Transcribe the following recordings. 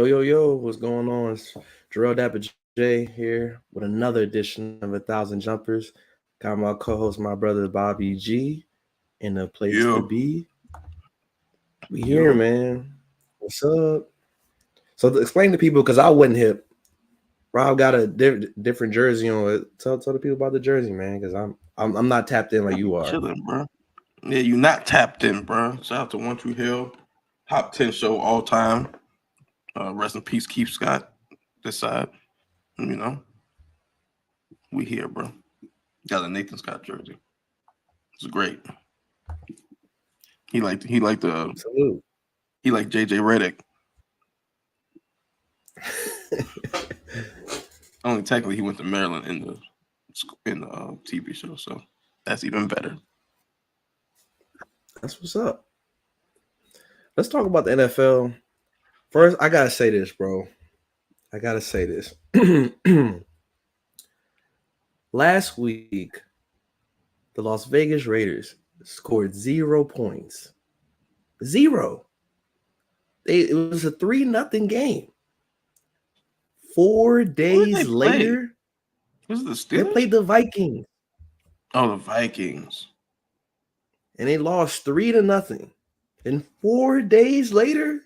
Yo, what's going on? It's Jarrell Dapper J here with another edition of 1,000 Jumpers. Got my co-host, my brother Bobby G, in the place to Yeah, be. We here, yeah. man. What's up? So explain to people, because I wasn't hip. Rob got a different jersey on. Tell the people about the jersey, man, because I'm not tapped in like I'm you are. chilling, bro. Yeah, you not tapped in, bro. Shout out to One Tree Hill, top 10 show all time. Rest in peace, Keith Scott. This side, you know, we here, bro. Got a Nathan Scott jersey. It's great. He Salute. liked JJ Redick. Only technically he went to Maryland in the TV show, so that's even better. That's what's up. Let's talk about the NFL. First, I gotta say this, bro. I gotta say this. Last week, the Las Vegas Raiders scored 0 points. 0. It was a 3-0 game. 4 days later, Was it the Steelers? they played the Vikings. Oh, the Vikings. And they lost 3-0. And 4 days later,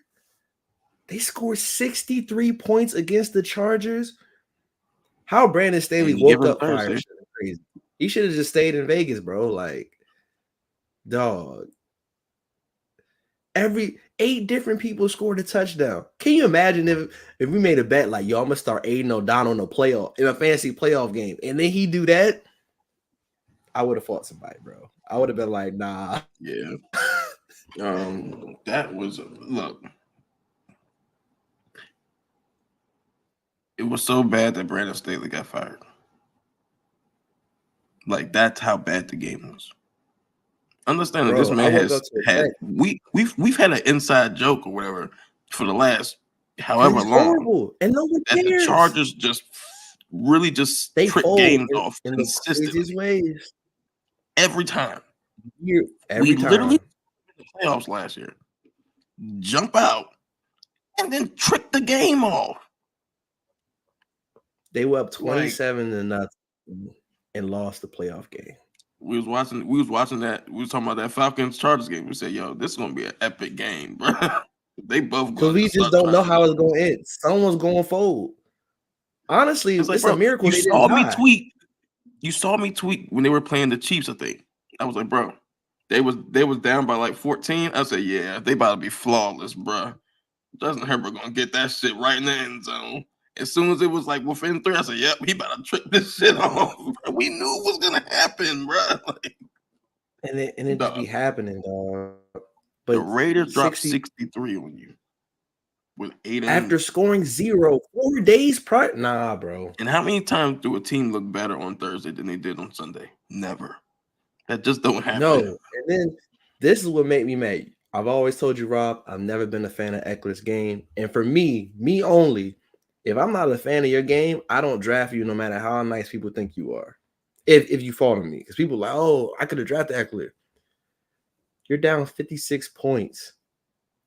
they scored 63 points against the Chargers. How Brandon Staley woke up fired is crazy. He should have just stayed in Vegas, bro. Like, dog. Every 8 different people scored a touchdown. Can you imagine if we made a bet like, yo, I'm gonna start Aiden O'Donnell in a fantasy playoff game, and then he do that? I would have fought somebody, bro. I would have been like, nah. Yeah. That was look. It was so bad that Brandon Staley got fired. Like that's how bad the game was. Understand that this man has had we've had an inside joke or whatever for the last however long. Horrible. And no one cares. The Chargers really they trick games off in the craziest ways. Every time. Every time. Literally in the playoffs last year. Jump out and then trick the game off. They were up 27-0 and lost the playoff game. We was watching that. We was talking about that Falcons Chargers game. We said, "Yo, this is gonna be an epic game, bro." They both because we just don't know how it's gonna end. Someone's going to fold. Honestly, it's a miracle. You saw me tweet. You saw me tweet when they were playing the Chiefs. I think I was like, "Bro, they was down by like 14." I said, "Yeah, they about to be flawless, bro. Justin Herbert gonna get that shit right in the end zone." As soon as it was like within 3, I said, "Yep, he about to trick this shit off." We knew it was gonna happen, bro. Like, and it just be happening, dog. But the Raiders dropped 63 on you with 8 after scoring 0 4 days prior. Nah, bro. And how many times do a team look better on Thursday than they did on Sunday? Never. That just don't happen. No. And then this is what made me mad. I've always told you, Rob, I've never been a fan of Eckler's game, and for me only. If I'm not a fan of your game, I don't draft you no matter how nice people think you are. If you fall to me. Because people are like, oh, I could have drafted Eckler. You're down 56 points.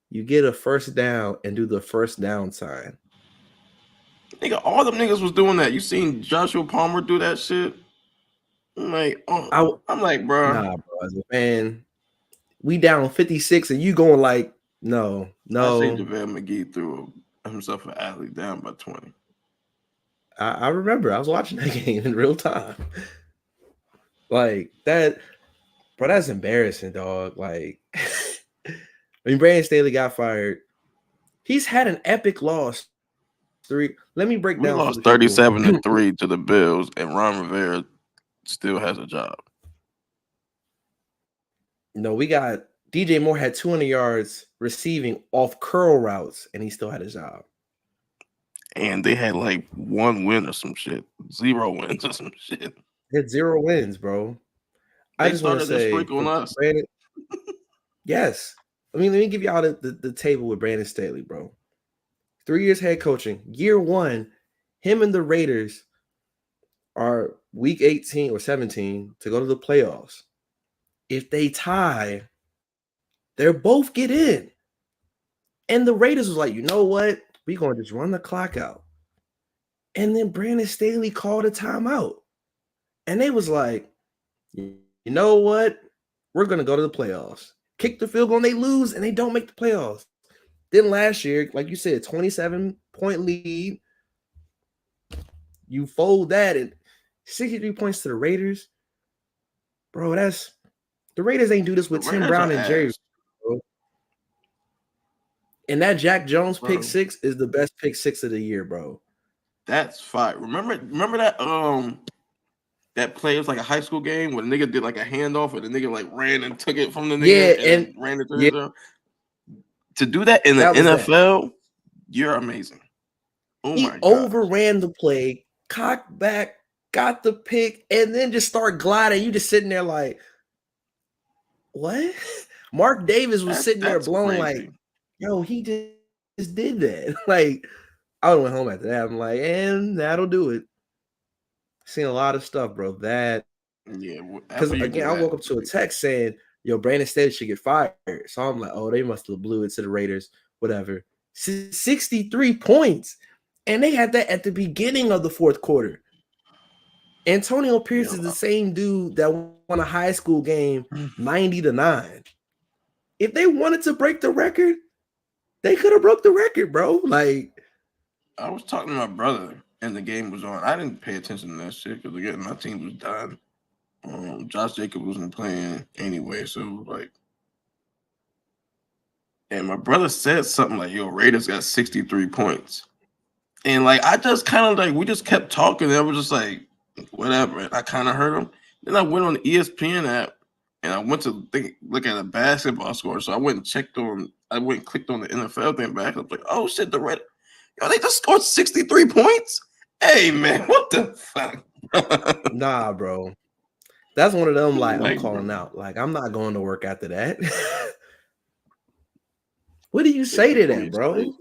You get a first down and do the first down sign. Nigga, all them niggas was doing that. You seen Joshua Palmer do that shit? I'm like, bro. Nah, bro. As a fan, we down 56 and you going like, no. I seen JaVale McGee threw himself an athlete down by 20. I remember. I was watching that game in real time. Like that, bro, that's embarrassing, dog. Like, I mean, Brandon Staley got fired. He's had an epic loss. Let me break down. We lost 37-3 to the Bills, and Ron Rivera still has a job. No, we got DJ Moore had 200 yards receiving off curl routes, and he still had a job. And they had like 1 win or some shit, 0 wins or some shit. They had 0 wins, bro. I just want to say, Brandon, yes. Let me give y'all the table with Brandon Staley, bro. 3 years head coaching. Year 1, him and the Raiders are week 18 or 17 to go to the playoffs. If they tie, they'll both get in. And the Raiders was like, you know what? we gonna just run the clock out. And then Brandon Staley called a timeout. And they was like, you know what? We're gonna go to the playoffs. Kick the field goal, and they lose, and they don't make the playoffs. Then last year, like you said, 27-point lead. You fold that and 63 points to the Raiders. Bro, that's the Raiders ain't do this with Tim Brown and Jerry. Bro. And that Jack Jones pick six is the best pick six of the year, bro. That's fire. Remember that that play was like a high school game where the nigga did like a handoff and the nigga like ran and took it from the nigga and ran it to his own. To do that in the NFL, you're amazing. Oh my god. He overran the play, cocked back, got the pick, and then just start gliding. You just sitting there like, what? Mark Davis was sitting there blown like, yo, he just did that. Like, I went home after that. I'm like, and that'll do it. Seen a lot of stuff, bro. That because again, I woke up to a text saying, yo, Brandon Staley should get fired. So I'm like, oh, they must have blew it to the Raiders, whatever. 63 points. And they had that at the beginning of the fourth quarter. Antonio Pierce is the same dude that won a high school game 90-9. If they wanted to break the record, they could have broke the record, bro. Like, I was talking to my brother and the game was on. I didn't pay attention to that shit because again, my team was done. Josh Jacobs wasn't playing anyway, so like, and my brother said something like, "Yo, Raiders got 63 points," and like I just kind of like we just kept talking. And I was just like, whatever. And I kind of heard him. Then I went on the ESPN app and I went to look at a basketball score. So I went and clicked on the NFL thing back. I was like, oh shit, the Raiders, yo, they just scored 63 points. Hey man, what the fuck? Nah, bro. That's one of them, like, I'm calling out. Like, I'm not going to work after that. What do you say to that, bro?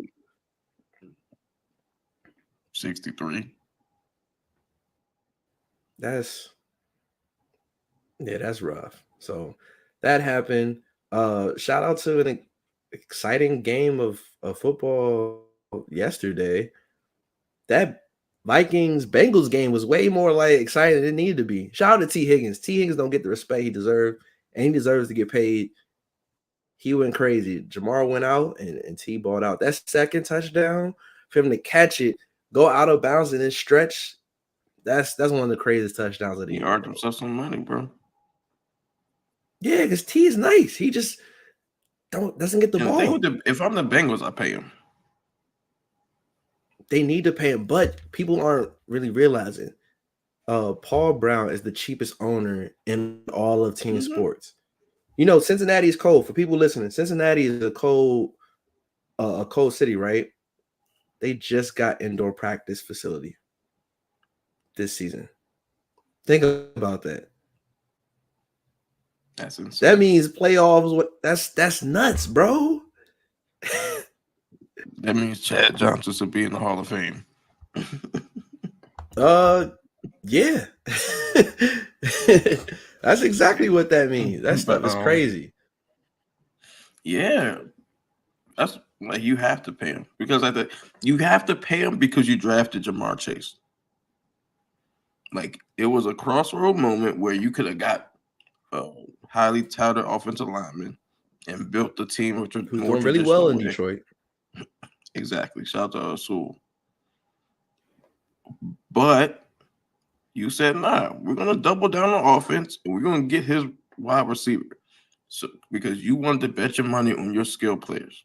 63. That's rough. So that happened. Shout out to an exciting game of football yesterday. That Vikings-Bengals game was way more like exciting than it needed to be. Shout out to T. Higgins. T. Higgins don't get the respect he deserves, and he deserves to get paid. He went crazy. Jamar went out, and T balled out. That second touchdown, for him to catch it, go out of bounds, and then stretch, that's one of the craziest touchdowns of the year. He earned himself some money, bro. Yeah, because T is nice. He just doesn't get the ball. If I'm the Bengals, I pay him. They need to pay him, but people aren't really realizing Paul Brown is the cheapest owner in all of team sports. You know, Cincinnati is cold. For people listening, Cincinnati is a cold city, right? They just got indoor practice facility this season. Think about that. That's insane. That means playoffs. That's nuts, bro. That means Chad Johnson should be in the Hall of Fame. Yeah. That's exactly what that means. That stuff is crazy. Yeah. That's like you have to pay him because you have to pay him because you drafted Jamar Chase. Like it was a crossroad moment where you could have got a highly touted offensive lineman and built the team who's doing really well in Detroit. Exactly. Shout out to Rasul. But you said, nah, we're going to double down on offense and we're going to get his wide receiver. So because you wanted to bet your money on your skill players.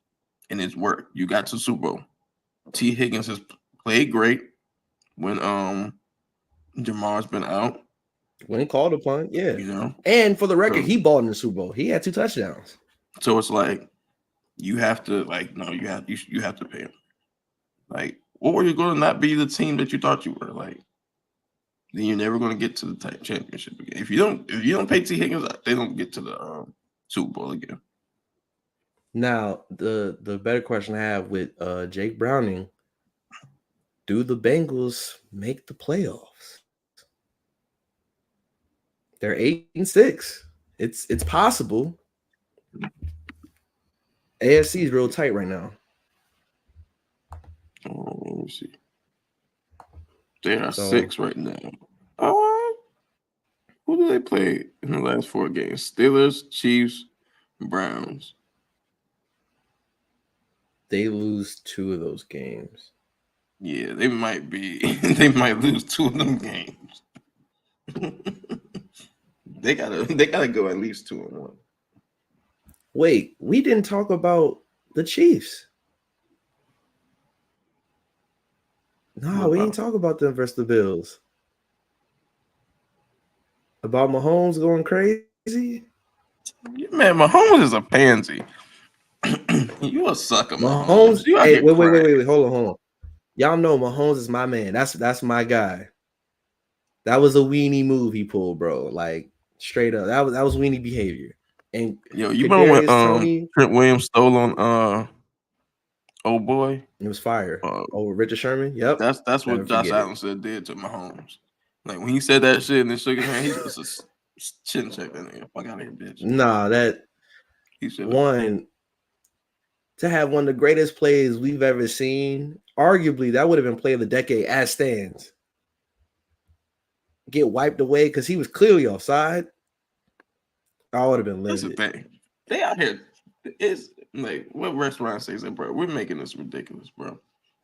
And it's worked. You got to Super Bowl. T. Higgins has played great when Jamar's been out. When called upon, yeah. You know? And for the record, he balled in the Super Bowl. He had 2 touchdowns. So it's like you have to you have to pay him. Like, what were you going to not be the team that you thought you were? Like, then you're never going to get to the type championship again. If you don't pay T. Higgins, they don't get to the Super Bowl again. Now, the better question I have with Jake Browning, do the Bengals make the playoffs? They're 8-6. It's possible. AFC is real tight right now. Oh, let me see. They are So 6 right now. Who do they play in the last 4 games? Steelers, Chiefs, Browns. they lose 2 of those games. Yeah, they might be. They might lose 2 of them games. They gotta go at least 2-1. Wait, we didn't talk about the Chiefs. No, we ain't talk about them versus the Bills. About Mahomes going crazy? Man, Mahomes is a pansy. You a sucker, Mahomes. You Hey, wait. Hold on. Y'all know Mahomes is my man. That's my guy. That was a weenie move he pulled, bro. Like straight up. That was weenie behavior. And yo, you remember when Tony, Trent Williams stole on old boy? it was fire. Richard Sherman. Yep. That's what Josh Allen said did to Mahomes. Like when he said that shit and then shook his hand, he just chin check that nigga. Fuck out of here, bitch. Nah, that he one to have one of the greatest plays we've ever seen. Arguably, that would have been play of the decade as stands. Get wiped away because he was clearly offside. I would have been livid. That's the thing. They out here. It's like what restaurant says that, bro? We're making this ridiculous, bro.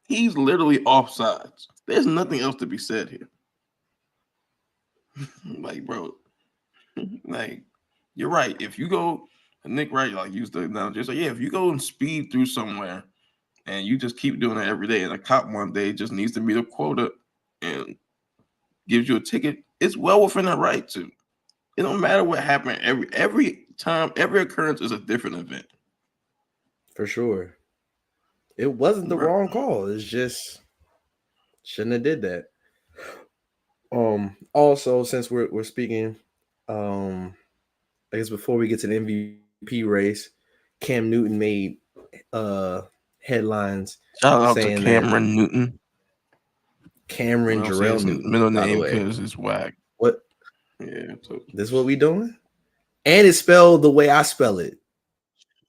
He's literally offsides. There's nothing else to be said here. Like, bro, like you're right. If you go, Nick Wright, like used the analogy, like, yeah, if you go and speed through somewhere and you just keep doing it every day, and a cop one day just needs to meet a quota and gives you a ticket, it's well within their right to. It don't matter what happened. Every time, every occurrence is a different event. For sure. It wasn't the wrong call. It's just shouldn't have did that. Also, since we're speaking, I guess before we get to the MVP race, Cam Newton made headlines. Shout out to Cameron Newton. Cameron Jarrell Newton. Middle name because it's whack. What? Yeah. This is what we doing? And it's spelled the way I spell it.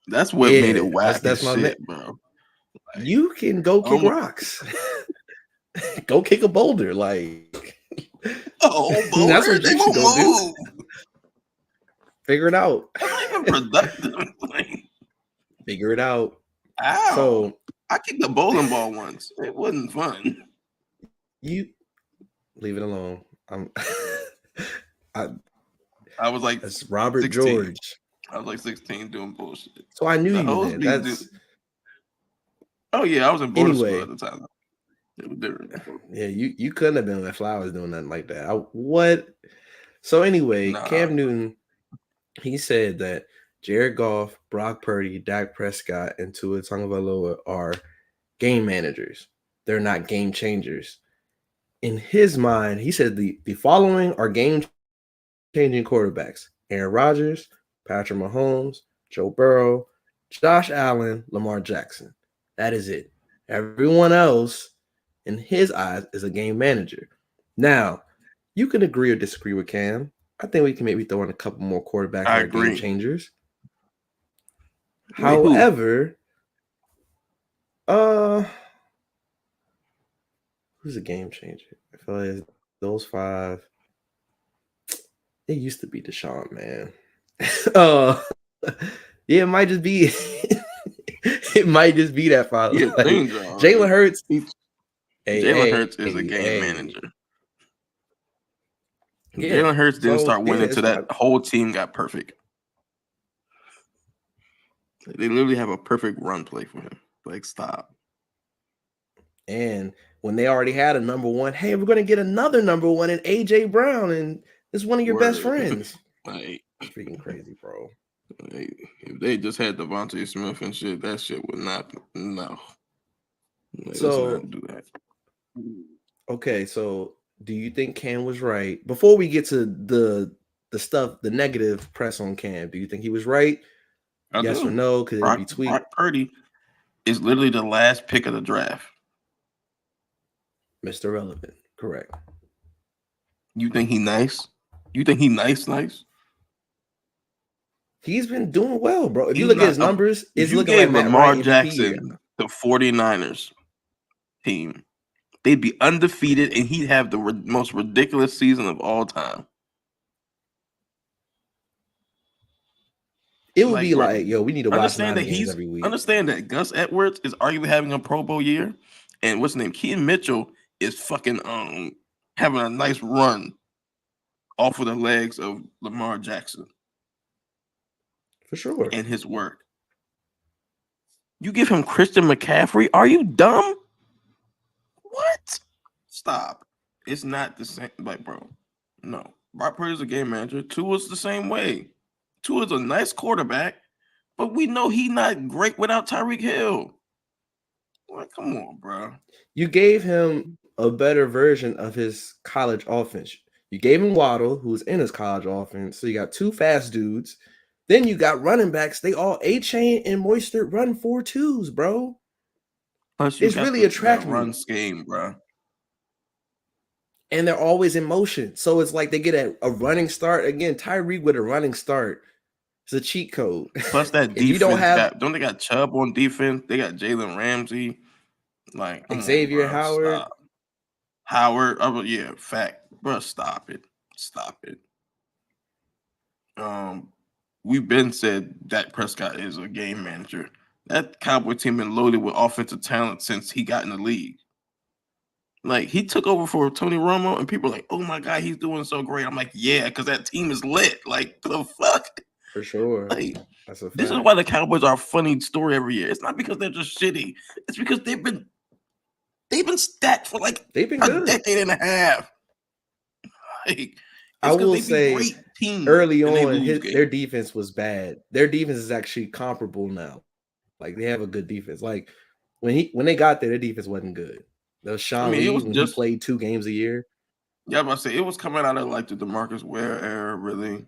That's what made it whack. That's my shit, bro. Like, you can go kick rocks. Go kick a boulder. Like, boulder? That's what you should go do. Figure it out. That's not even productive. Figure it out. Ow. So I kicked a bowling ball once. It wasn't fun. You leave it alone. I was like, that's Robert 16. George. I was like 16 doing bullshit. So I knew you then. Oh yeah, I was in border school at the time. It was different. Yeah, you couldn't have been at Flowers doing nothing like that. What? So anyway, Cam Newton, he said that Jared Goff, Brock Purdy, Dak Prescott, and Tua Tagovailoa are game managers. They're not game changers. In his mind, he said the following are game-changing quarterbacks: Aaron Rodgers, Patrick Mahomes, Joe Burrow, Josh Allen, Lamar Jackson. That is it. Everyone else, in his eyes, is a game manager. Now, you can agree or disagree with Cam. I think we can maybe throw in a couple more quarterbacks that are game changers. However, who's a game changer? I feel like those 5. It used to be Deshaun, man. Yeah, it might just be. It might just be that 5. Yeah, like, Jalen Hurts. Jalen Hurts is a game manager. Yeah. Jalen Hurts didn't start winning until that whole team got perfect. They literally have a perfect run play for him. Like, stop. And when they already had a number 1, hey, we're going to get another number 1 in AJ Brown, and it's one of your best friends. Like, freaking crazy, bro. Like, if they just had Devontae Smith and shit, that shit would not. No. Like, so let's not do that. Okay, so do you think Cam was right? Before we get to the stuff, the negative press on Cam, do you think he was right? Yes or no? Could it be tweaked? Brock Purdy is literally the last pick of the draft. Mr. Relevant, correct. You think he nice? You think he nice? He's been doing well, bro. If you look at his numbers, it's looking like Lamar Jackson, the 49ers, team, they'd be undefeated, and he'd have the most ridiculous season of all time. It would be like, yo, we need to watch Understand 9 that games every week. Understand that Gus Edwards is arguably having a Pro Bowl year, and what's his name, Keaton Mitchell is fucking having a nice run off of the legs of Lamar Jackson. For sure. And his work. You give him Christian McCaffrey? Are you dumb? What? Stop. It's not the same. Like, bro, no. Brock Purdy's a game manager. Tua's the same way. Tua's a nice quarterback, but we know he's not great without Tyreek Hill. Like, come on, bro. You gave him a better version of his college offense. You gave him Waddle, who's in his college offense. So you got 2 fast dudes. Then you got running backs. They all A-Chain and Mostert run 4.2s, bro. Plus it's really attractive. Run scheme, bro. And they're always in motion. So it's like they get a running start. Again, Tyreek with a running start. It's a cheat code. Plus that defense. You don't they got Chubb on defense? They got Jalen Ramsey. Like Xavier Howard. Stop. Howard. Oh, yeah, fact. Bro, stop it. Stop it. We've been said Dak Prescott is a game manager. That Cowboy team been loaded with offensive talent since he got in the league. Like, he took over for Tony Romo, and people are like, oh my God, he's doing so great. I'm like, yeah, because that team is lit. Like, the fuck? For sure. Like, that's a fact. This is why the Cowboys are a funny story every year. It's not because they're just shitty. It's because they've been stacked for like a decade and a half. Like, I will say early on, their defense was bad. Their defense is actually comparable now. Like, they have a good defense. Like, when they got there, their defense wasn't good. That was Sean Lee when he played 2 games a year. Yeah, but I say it was coming out of like the DeMarcus Ware era, really.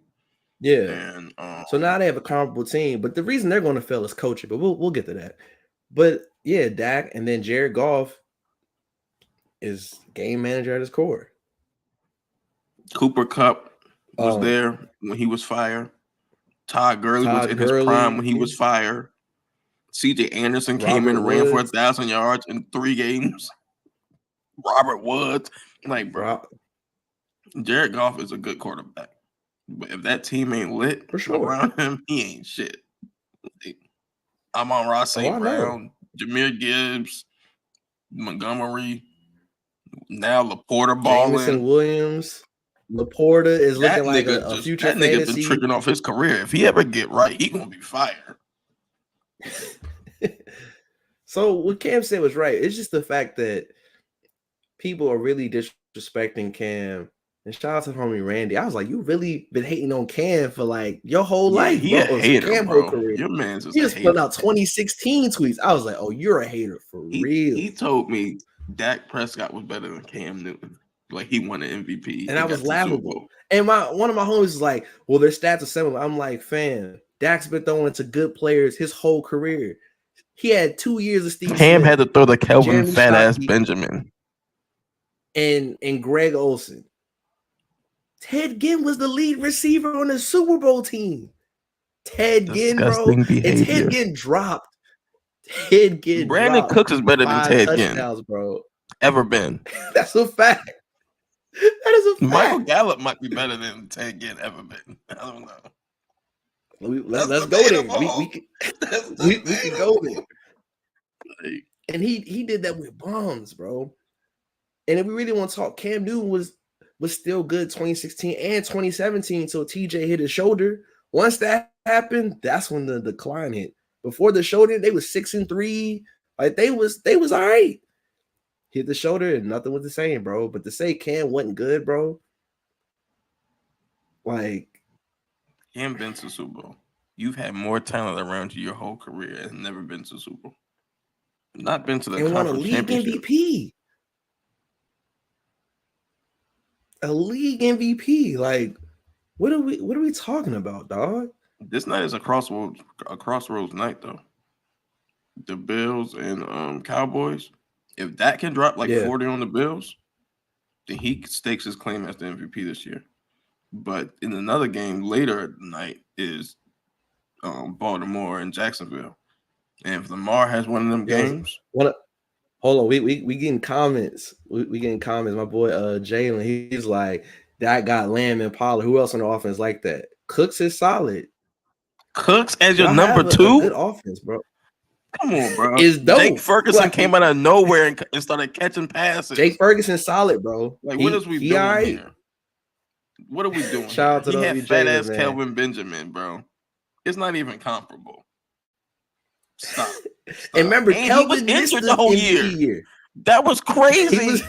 Yeah. And so now they have a comparable team, but the reason they're going to fail is coaching. But we'll get to that. But yeah, Dak and then Jared Goff is game manager at his core. Cooper Kupp was there when he was fired. Todd Gurley was in his prime when he was fired. CJ Anderson came in and ran for 1,000 yards in 3 games. Robert Woods. Like, bro, Jared Goff is a good quarterback. But if that team ain't lit around him, he ain't shit. I'm on Ross St. Brown, Jahmyr Gibbs, Montgomery, now Laporta balling. Jameson Williams. Laporta is looking like a future fantasy. That nigga been tricking off his career. If he ever get right, he gonna be fired. So what Cam said was right. It's just the fact that people are really disrespecting Cam. And shout out to homie Randy. I was like, you really been hating on Cam for like your whole life, he bro. A hater, Cam bro. whole career. Your man's just he just put out 2016 tweets. I was like, oh, you're a hater for real. He told me Dak Prescott was better than Cam Newton. Like, he won an MVP. And I was laughable. And one of my homies is like, well, their stats are similar. I'm like, fam, Dak's been throwing it to good players his whole career. He had 2 years of Steve Cam Smith, had to throw the Kelvin fat ass Benjamin. And Greg Olsen. Ted Ginn was the lead receiver on the Super Bowl team. Ted Ginn, bro. And Ted Ginn dropped. Brandon Cooks is better than Ted Ginn, bro. Ever been. That's a fact. That is a fact. Michael Gallup might be better than Ted Ginn ever been. I don't know. Let's go there. We can go there. And he did that with bombs, bro. And if we really want to talk, Cam Newton was still good 2016 and 2017 until TJ hit his shoulder. Once that happened, that's when the decline hit. Before the shoulder, they was 6-3. Like they was all right. Hit the shoulder and nothing was the same, bro. But to say Cam wasn't good, bro, like Cam been to Super Bowl. You've had more talent around you your whole career and never been to Super Bowl. Not been to the and won a league MVP. A league MVP. Like, what are we talking about, dog? This night is a crossroads night, though. The Bills and Cowboys. If that can drop like 40 on the Bills, then he stakes his claim as the MVP this year. But in another game later at night is Baltimore and Jacksonville. And if Lamar has one of them games, Hold on, we getting comments. We getting comments. My boy Jalen, he's like, that got Lamb and Pollard. Who else on the offense like that? Cooks is solid. Cooks as your Y'all number have a good two? offense, bro. Come on, bro. It's Jake dope. Ferguson Like, came out of nowhere and started catching passes. Jake Ferguson solid, bro. Like, what is we he doing all right. here? What are we doing Shout out to here? He the had fat Jalen, ass man. Kelvin Benjamin, bro. It's not even comparable. Stop. And remember, and Kelvin he was missed injured the the whole MVP year. That was crazy.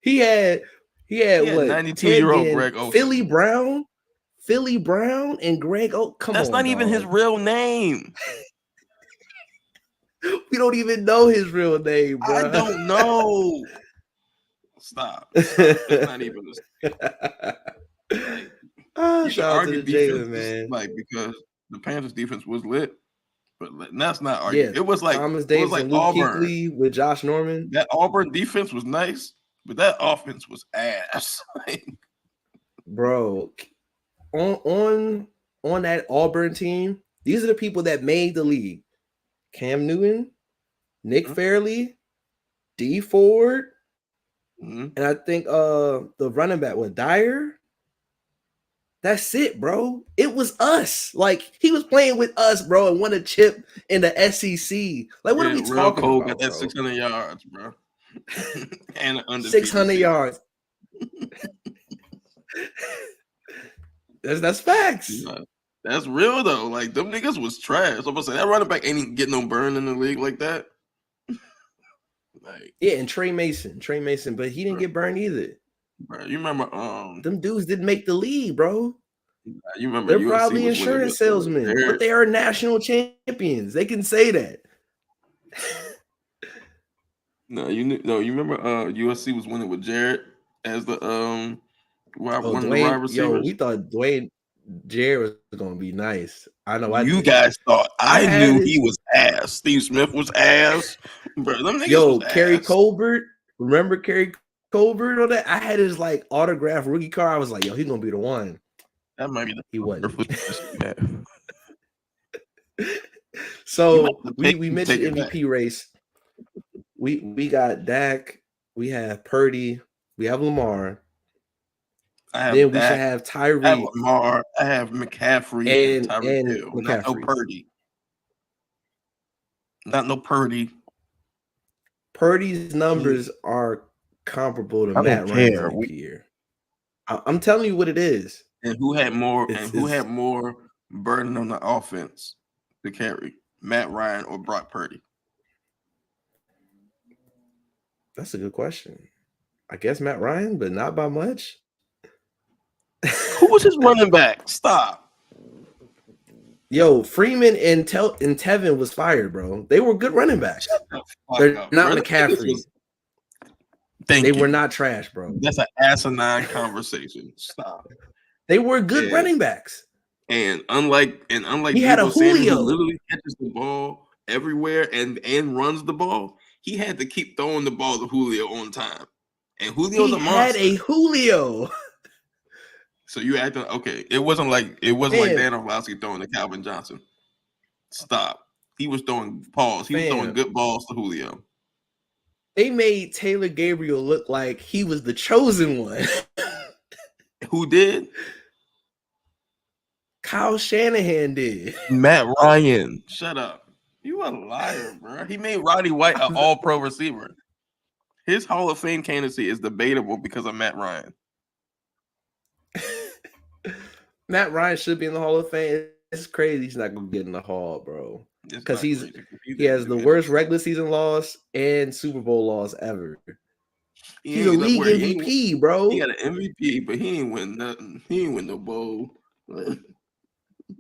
He had what? 92-year-old Greg Olsen. Philly Brown, and Greg Olsen. Come on, that's not even his real name. We don't even know his real name, bro. I don't know. Stop. It's not even this. Shout out to the Jalen, man. Like, because the Panthers defense was lit, but that's not arguing. Yeah, It was like Thomas Davis and Luke Auburn Kuechly with Josh Norman. That Auburn defense was nice, but that offense was ass. Bro, on that Auburn team, these are the people that made the league. Cam Newton, Nick Fairley, D Ford, and I think the running back was Dyer. That's it, bro. It was us. Like, he was playing with us, bro, and won a chip in the SEC. Like, what are we talking about, got that 600 yards, bro. And under 600 yards. That's facts. Yeah, that's real though. Like, them niggas was trash. I'm gonna say that running back ain't even getting no burn in the league like that. Like, yeah, and Trey Mason, but he didn't get burned either. Bro, you remember them dudes didn't make the league, bro. You remember they're probably insurance salesmen, but they are national champions. They can say that. You remember USC was winning with Jared as the one of the wide receivers. Yo, we thought Jared was gonna be nice. I know. You guys thought I knew he was ass. Steve Smith was ass. Bro, them niggas was Kerry ass. Colbert. Remember Kerry Colbert on that? I had his like autographed rookie card. I was like, yo, he's gonna be the one. That might be the he wasn't. Yeah. So we mentioned MVP race. We got Dak. We have Purdy. We have Lamar. Then we should have Tyreek. I have Lamar. I have McCaffrey and Tyreek Hill. McCaffrey. Not no Purdy. Not no Purdy. Purdy's numbers are comparable to Matt Ryan's MVP year. I'm telling you what it is. And who had more? Who had more burden on the offense to carry? Matt Ryan or Brock Purdy? That's a good question. I guess Matt Ryan, but not by much. Who was his running back? Stop. Yo, Freeman and Tevin was fired, bro. They were good running backs. They're not McCaffrey. They were not trash, bro. That's an asinine conversation. Stop. They were good running backs. And unlike he had a Julio who literally catches the ball everywhere and runs the ball, he had to keep throwing the ball to Julio on time. And Julio's a monster. He had a Julio. So you acting okay? It wasn't like Dan Orlovsky throwing to Calvin Johnson. Stop. He was throwing balls. He was throwing good balls to Julio. They made Taylor Gabriel look like he was the chosen one. Who did? Kyle Shanahan did. Matt Ryan. Shut up. You a liar, bro. He made Roddy White an all-pro receiver. His Hall of Fame candidacy is debatable because of Matt Ryan. Matt Ryan should be in the Hall of Fame. It's crazy he's not gonna get in the Hall, bro. Because he has the worst regular season loss and Super Bowl loss ever. He's a league MVP, bro. He got an MVP, but he ain't win nothing. He ain't win no bowl.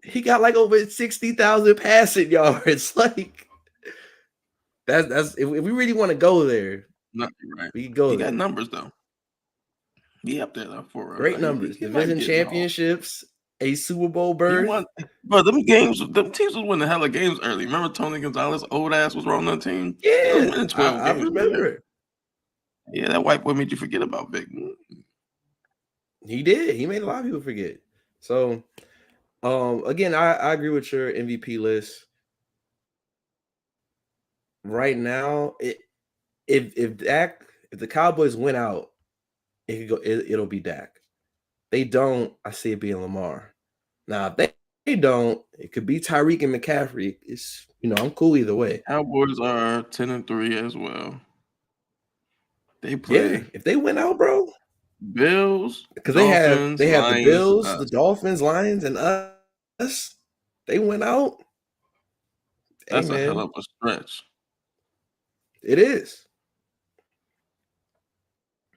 He got like over 60,000 passing yards. Like that's if we really want to go there. Not right. We can go. He there. Got numbers though. He up there though for great numbers. Division championships, a Super Bowl berth. But them teams was winning hella games early. Remember Tony Gonzalez, old ass, was on that team? Yeah, I remember it. Yeah, that white boy made you forget about Vic. He did. He made a lot of people forget. So, again, I agree with your MVP list. right now, if the Cowboys win out, it'll be Dak. They don't, I see it being Lamar. Now, if they don't, it could be Tyreek and McCaffrey. It's I'm cool either way. Cowboys are 10-3 as well. They Yeah, play if they win out, bro, Bills, because Dolphins, they have the Lions, Bills, the Dolphins, Lions, and us. They went out. Hey That's a hell man, of a stretch. it is.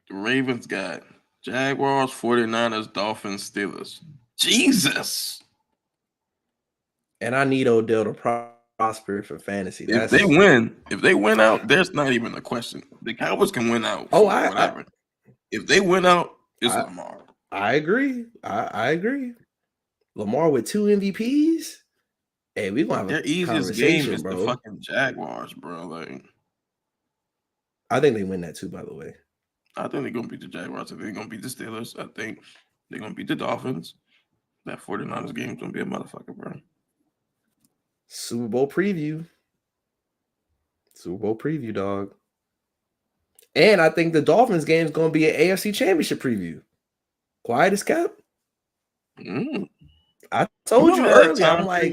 The Ravens got Jaguars, 49ers, Dolphins, Steelers. Jesus. And I need Odell to prosper for fantasy. If they win out, there's not even a question. The Cowboys can win out for whatever. If they win out, it's Lamar. I agree. I agree. Lamar with 2 MVPs. Hey, we gonna have their easiest game is the fucking Jaguars, bro. Like, I think they win that too. By the way, I think they're gonna beat the Jaguars. I think they're gonna beat the Steelers. I think they're gonna beat the Dolphins. That 49ers game is gonna be a motherfucker, bro. Super Bowl preview. Super Bowl preview, dog. And I think the Dolphins game is gonna be an AFC Championship preview. Quiet as kept. I told you earlier. I'm like,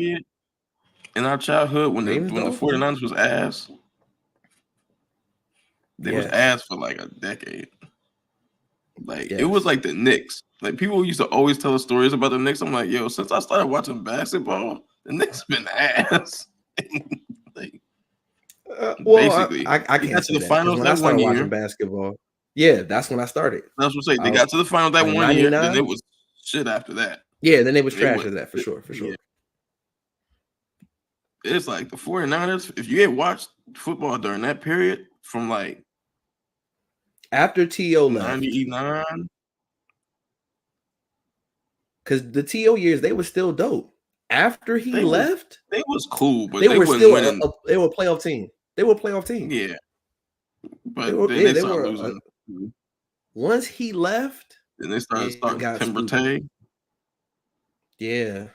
in our childhood when the 49ers was ass, they was ass for like a decade. Like it was like the Knicks. Like people used to always tell us stories about the Knicks. I'm like, yo, since I started watching basketball, the Knicks been ass. Like, basically, I can't got to the finals when I started watching year. basketball. Yeah, that's when I started. That's what I'm saying. They got to the finals that 1 year, then it was shit after that. Yeah, then it was trash after that, for sure. Yeah. It's like the 49ers, if you had watched football during that period from like after T.O. left 99, because the T.O. years they were still dope. After he left, they was cool, but they were still they were a playoff team. They were a playoff team. Yeah, but they were losing. Once he left, then they started Timber Tay. Yeah.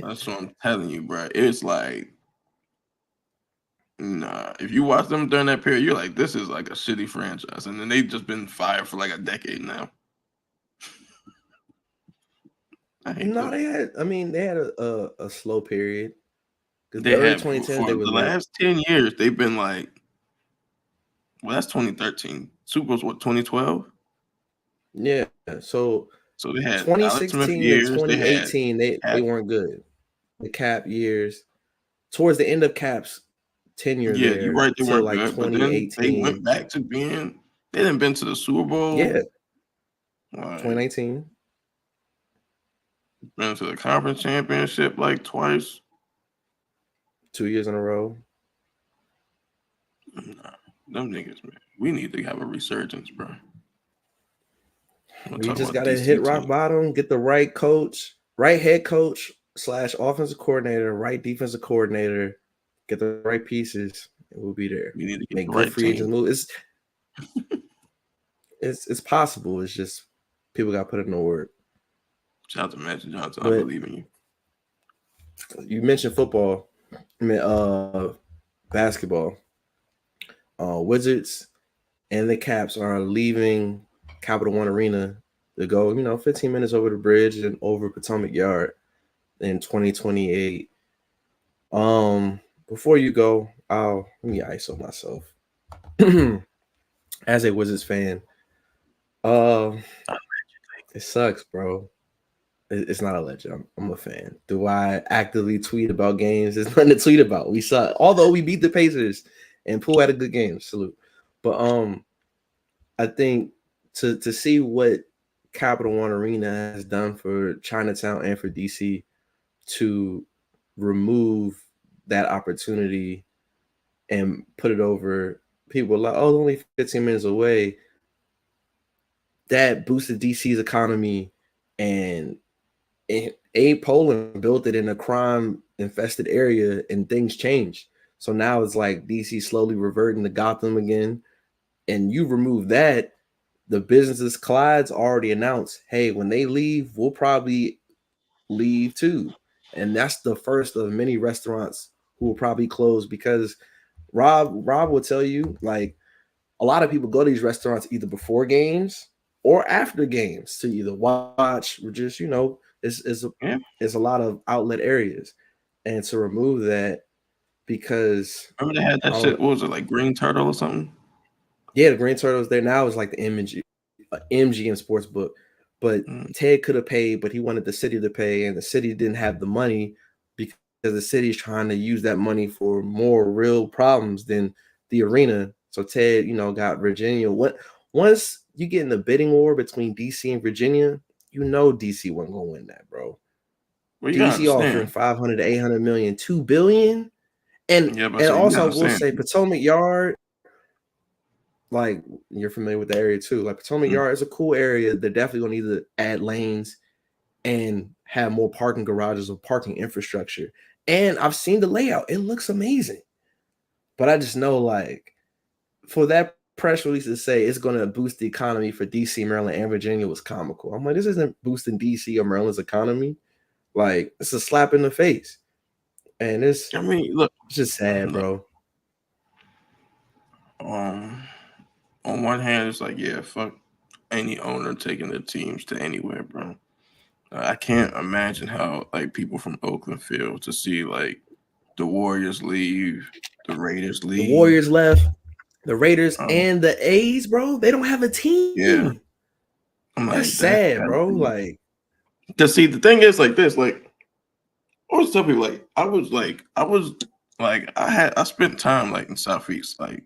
That's what I'm telling you, bro. It's like, nah. If you watch them during that period, you're like, this is like a shitty franchise, and then they've just been fired for like a decade now. They had a slow period. They the early 2010s, the last 10 years, they've been like, well, that's 2013. Super Bowl's what, 2012? Yeah. So they had 2016 years, and 2018, they weren't good. The Cap years. Towards the end of Cap's tenure, you're right. They weren't like good, 2018. But then they went back to being. They didn't been to the Super Bowl. Yeah. 2019. Been to the conference championship like twice. 2 years in a row. Nah, them niggas, man. We need to have a resurgence, bro. We just gotta hit rock bottom, get the right coach, right head coach / offensive coordinator, right defensive coordinator, get the right pieces, and we'll be there. We need to make good free agent moves. It's possible. It's just people got to put in the work. Shout out to Magic Johnson. I believe in you. You mentioned football. Basketball. Wizards and the Caps are leaving Capital One Arena to go, 15 minutes over the bridge and over Potomac Yard in 2028. Before you go, let me ISO myself. As a Wizards fan, it sucks, bro. It's not a legend. I'm a fan. Do I actively tweet about games? There's nothing to tweet about. We suck. Although we beat the Pacers and Poole had a good game. Salute. But I think to see what Capital One Arena has done for Chinatown and for DC to remove that opportunity and put it over people like, oh, only 15 minutes away. That boosted DC's economy, and Abe Poland built it in a crime-infested area, and things changed. So now it's like DC slowly reverting to Gotham again. And you remove that, the businesses, Clyde's already announced, hey, when they leave, we'll probably leave too. And that's the first of many restaurants who will probably close because Rob will tell you, like, a lot of people go to these restaurants either before games or after games to either watch or just, Yeah. it's a lot of outlet areas. And to remove that, because Remember they had that shit. What was it, like Green Turtle or something? yeah, the Green Turtles there now is like the MGM Sportsbook, but Mm. Ted could have paid, but he wanted the city to pay, and the city didn't have the money because the city's trying to use that money for more real problems than the arena. So Ted, got Virginia. Once you get in the bidding war between DC and Virginia, DC wasn't gonna win that, bro. Well, you gotta DC offering understand. 500 to 800 million, $2 billion. And Yeah, but and so you also gotta I will understand. say Potomac Yard, like, you're familiar with the area too. Like, Potomac Yard is a cool area. They're definitely gonna need to add lanes and have more parking garages or parking infrastructure. And I've seen the layout. It looks amazing. But I just know, like, for that press release to say it's going to boost the economy for DC, Maryland, and Virginia was comical. I'm like, this isn't boosting DC or Maryland's economy. Like, it's a slap in the face. And it's Look, just sad, bro. On one hand, it's like, yeah, fuck any owner taking their teams to anywhere, bro. I can't imagine how like people from Oakland feel to see like the Warriors leave, the Raiders leave. The Warriors left, the Raiders Um, and the A's, bro. They don't have a team. Yeah. I'm That's like, sad, bro. Like, because see, the thing is like this, like, I always tell people, like, I spent time like in Southeast, like,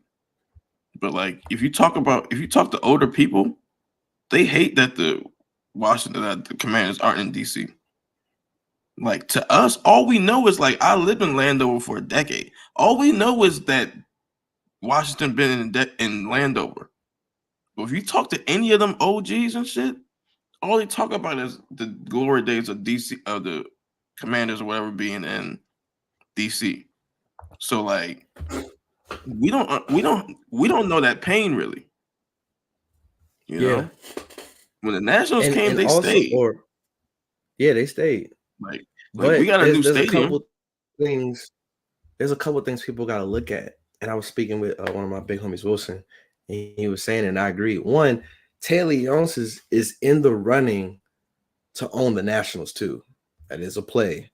but like if you talk to older people, they hate that the Commanders aren't in DC. Like, to us, all we know is, like, I lived in Landover for a decade. All we know is that Washington been in Landover. But if you talk to any of them OGs and shit, all they talk about is the glory days of DC, of the Commanders or whatever being in DC. So like, we don't know that pain really. You know, when the Nationals came, they also, stayed. They stayed. Like But we got a new there's stadium. a couple things. There's a couple things people got to look at. And I was speaking with one of my big homies, Wilson, and he was saying, and I agree. One, Taylor Jones is in the running to own the Nationals too. That is a play.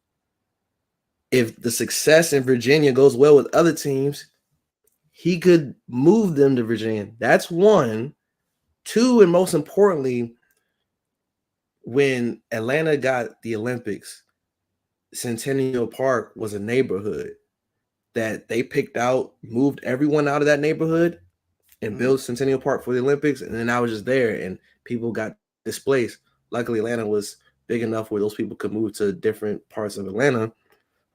If the success in Virginia goes well with other teams, he could move them to Virginia. That's one. Two, and most importantly, when Atlanta got the Olympics, Centennial Park was a neighborhood that they picked out, moved everyone out of that neighborhood and built Centennial Park for the Olympics. And then I was just there and people got displaced. Luckily, Atlanta was big enough where those people could move to different parts of Atlanta.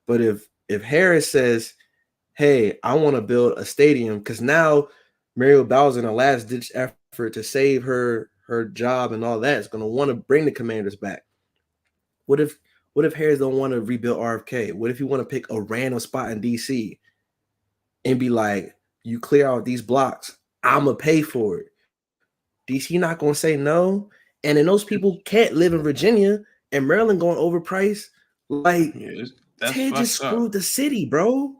But if Harris says, hey, I want to build a stadium, because now Muriel Bowser, in a last-ditch effort to save her job and all that, is going to want to bring the Commanders back. What if Harris don't want to rebuild RFK? What if you want to pick a random spot in DC and be like, you clear out these blocks, I'm going to pay for it? DC not going to say no. And then those people can't live in Virginia, and Maryland going overpriced. Like, Ted just screwed the city, bro,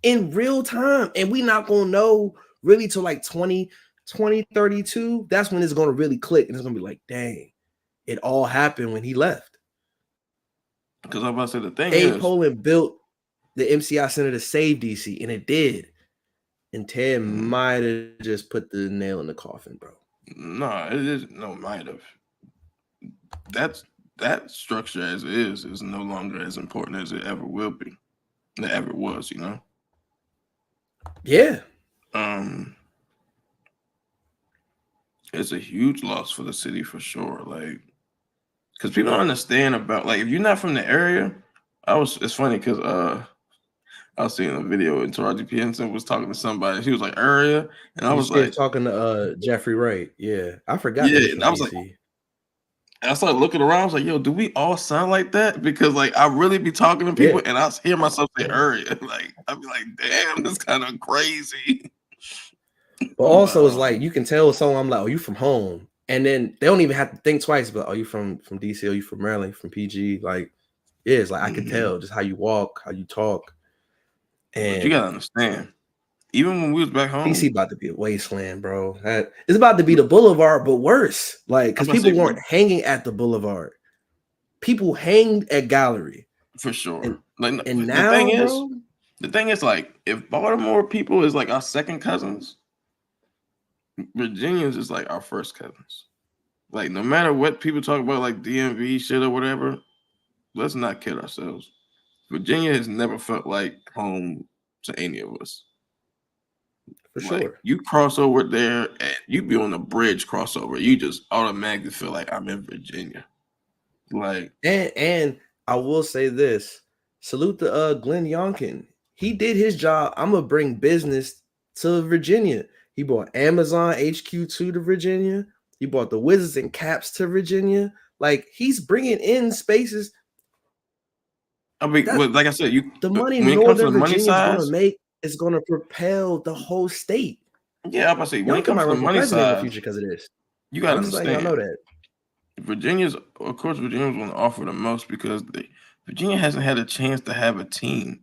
in real time. And we not going to know really till like 2032. That's when it's going to really click. And it's going to be like, dang, it all happened when he left. Because I'm about to say, the thing is, Poland built the MCI Center to save DC, and it did. And Ted might have just put the nail in the coffin, bro. No, it is no might have. That structure as it is no longer as important as it ever will be. It ever was, you know? Yeah. It's a huge loss for the city for sure. Like, because people don't understand about, like, if you're not from the area, it's funny because I was seeing a video and Taraji P. Henson was talking to somebody. She was like, area. And I was like, talking to Jeffrey Wright. Yeah. I forgot. Yeah. And I was like, I started looking around. I was like, yo, do we all sound like that? Because like I really be talking to people and I hear myself say area. Like I'd be like, damn, that's kind of crazy. But also it's like you can tell someone, I'm like, oh, you from home. And then they don't even have to think twice, but are you from DC? Are you from Maryland? From PG? Like, it's like I can tell just how you walk, how you talk. And but you gotta understand, Even when we was back home, DC about to be a wasteland, bro. It's about to be the Boulevard, but worse. Like, because people weren't hanging at the Boulevard. People hanged at Gallery. For sure. And like now, bro, the thing is, like, if Baltimore people is like our second cousins, Virginians is like our first cousins. Like, no matter what people talk about, like DMV shit or whatever, let's not kid ourselves. Virginia has never felt like home to any of us. For sure. You cross over there and you be on the bridge crossover, you just automatically feel like I'm in Virginia. Like, and I will say this: salute to Glenn Youngkin. He did his job. I'm gonna bring business to Virginia. He brought Amazon HQ2 to Virginia. He brought the Wizards and Caps to Virginia. Like, he's bringing in spaces. I mean, like I said, the money Northern Virginia is going to make is going to propel the whole state. Yeah, I'm about to say, when it comes to the money side, in the future because of this, you got to understand. I know that Virginia's, of course, Virginia's going to offer the most because Virginia hasn't had a chance to have a team,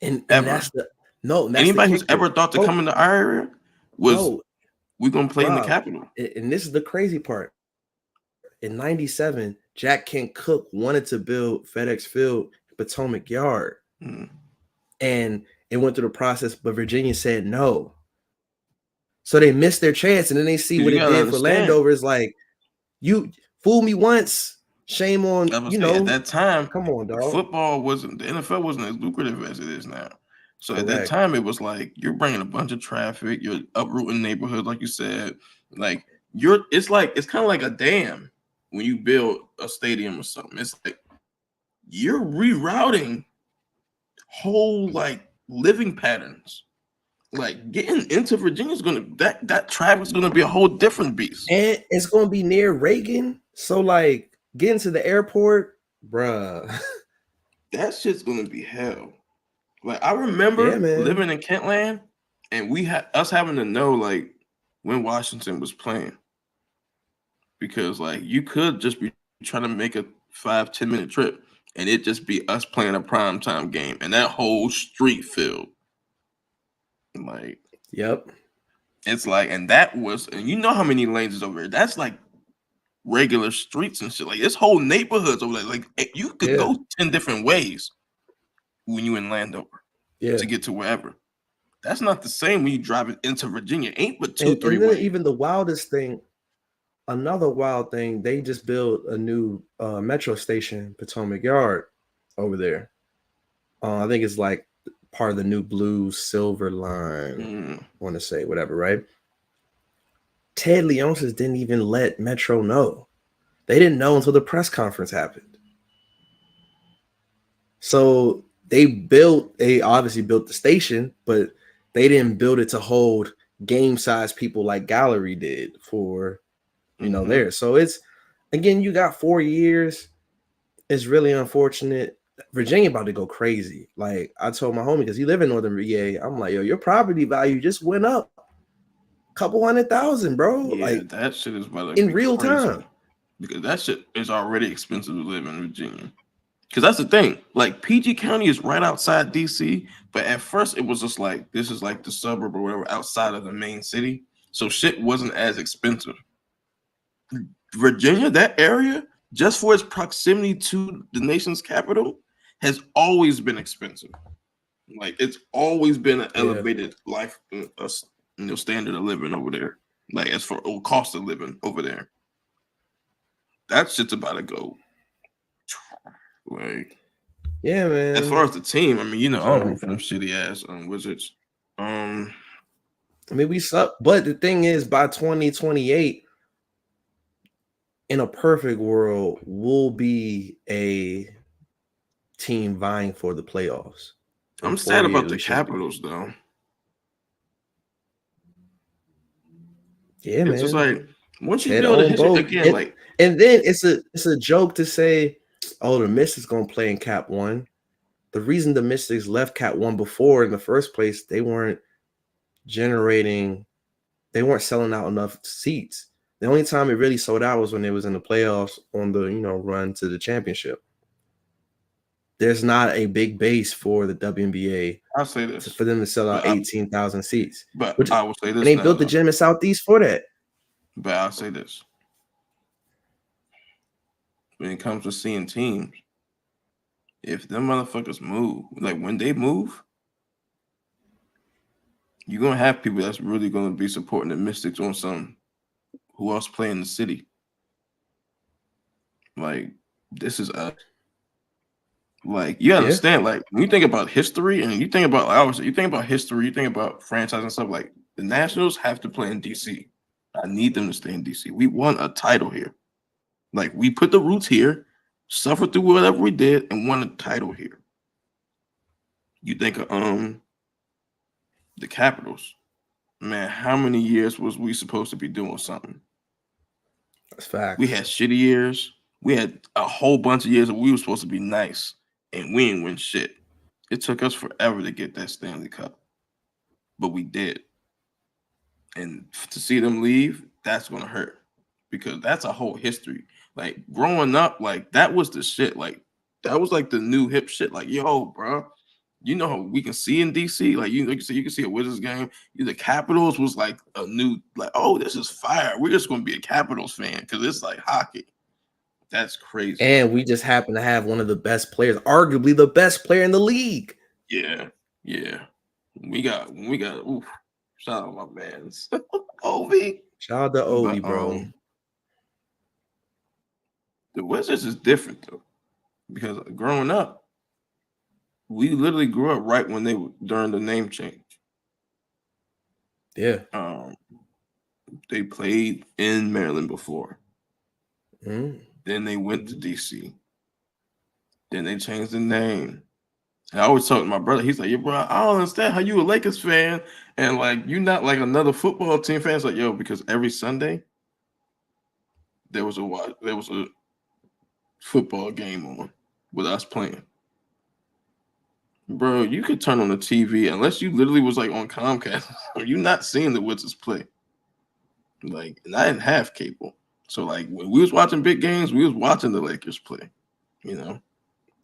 and that's anybody who's ever thought to come into our area was we're going to play in the capital. And this is the crazy part. In '97, Jack Kent Cooke wanted to build FedEx Field, Potomac Yard, and it went through the process, but Virginia said no. So they missed their chance, and then they see what it did for Landover. Is like, you fool me once, shame on you know. At that time, come on, dog. Football wasn't, the NFL wasn't as lucrative as it is now. So at that time, it was like you're bringing a bunch of traffic, you're uprooting neighborhoods, like you said. Like it's kind of like a dam when you build a stadium or something. It's like you're rerouting whole like living patterns. Like, getting into Virginia is gonna that traffic's gonna be a whole different beast, and it's gonna be near Reagan. So like, getting to the airport, bruh, that shit's gonna be hell. Like, I remember living in Kentland, and we had us having to know like when Washington was playing, because like you could just be trying to make a 5-10 minute trip, and it just be us playing a primetime game, and that whole street filled. Like, yep, it's like, and you know how many lanes is over there? That's like regular streets and shit. Like, this whole neighborhood's over there. Like, you could go 10 different ways when you in Landover to get to wherever. That's not the same when you driving into Virginia. Ain't but 2-3 ways. Even the wildest thing, another wild thing, they just built a new metro station, Potomac Yard, over there. I think it's like part of the new blue silver line. I want to say whatever, right? Ted Leonsis didn't even let Metro know. They didn't know until the press conference happened. So they obviously built the station, but they didn't build it to hold game size people like Gallery did for, there. So it's, again, you got 4 years. It's really unfortunate. Virginia about to go crazy. Like, I told my homie, because he live in Northern VA, I'm like, yo, your property value just went up a couple $100,000, bro. Yeah, like, that shit is about to in real time, because that shit is already expensive to live in Virginia. Because that's the thing. Like, PG County is right outside DC, but at first it was just like, this is like the suburb or whatever outside of the main city. So shit wasn't as expensive. Virginia, that area, just for its proximity to the nation's capital, has always been expensive. Like, it's always been an elevated life, standard of living over there. Like, as for cost of living over there, that shit's about to go. Like, yeah, man. As far as the team, I mean, I don't root for them shitty ass Wizards. I mean, we suck, but the thing is, by 2028, in a perfect world, we'll be a team vying for the playoffs. I'm sad about the Capitals, though. Yeah, man. It's just like, once you build a history again, and then it's a joke to say, oh, the Mystics gonna play in Cap 1. The reason the Mystics left Cap 1 before in the first place, they weren't selling out enough seats. The only time it really sold out was when it was in the playoffs on the run to the championship. there's not a big base for the WNBA I'll say this. for them to sell out But 18,000 seats. But I will say this. And they now, built the though. gym in Southeast for that. But I'll say this. When it comes to seeing teams, if them motherfuckers move, like when they move, you're gonna have people that's really gonna be supporting the Mystics on some who else play in the city. Like, this is us. Like, you understand, like when you think about history and you think about obviously you think about history, you think about franchise and stuff, like the Nationals have to play in DC. I need them to stay in DC. We won a title here. Like, we put the roots here, suffered through whatever we did, and won a title here. You think of the Capitals. Man, how many years was we supposed to be doing something? That's fact. We had shitty years. We had a whole bunch of years that we were supposed to be nice, and we didn't win shit. It took us forever to get that Stanley Cup, but we did. And to see them leave, that's gonna hurt because that's a whole history. Like growing up, like that was the shit. Like that was like the new hip shit. Like, yo, bro, you know how we can see in DC. Like you can see a Wizards game. The Capitals was like a new, like, oh, this is fire. We're just gonna be a Capitals fan because it's like hockey. That's crazy. And we just happen to have one of the best players, arguably the best player in the league. Yeah. We got. Oof, shout out my man's Ovi. Shout out to Ovi, bro. The Wizards is different though, because growing up, we literally grew up right when they were during the name change. Yeah. They played in Maryland before. Mm. Then they went to DC. Then they changed the name. And I always talk to my brother. He's like, "Yo, bro, I don't understand how you a Lakers fan and like you not like another football team fan." It's like, yo, because every Sunday there was a football game on with us playing. Bro, you could turn on the TV unless you literally was like on Comcast. You're not seeing the Wizards play. Like, and I didn't have cable. So like when we was watching big games, we was watching the Lakers play, you know.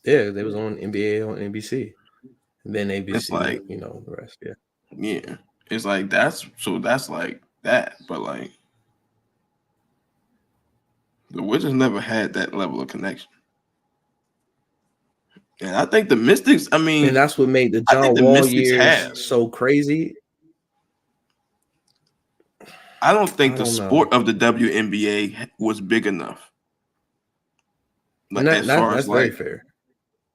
Yeah, they was on NBA on NBC. And then ABC, It's like, you know, the rest, yeah. Yeah. It's like that's like that. But like the Wizards never had that level of connection. And I think the Mystics, I mean, and that's what made the John Wall years so crazy. I don't think the sport of the WNBA was big enough. Like as far as like, very fair.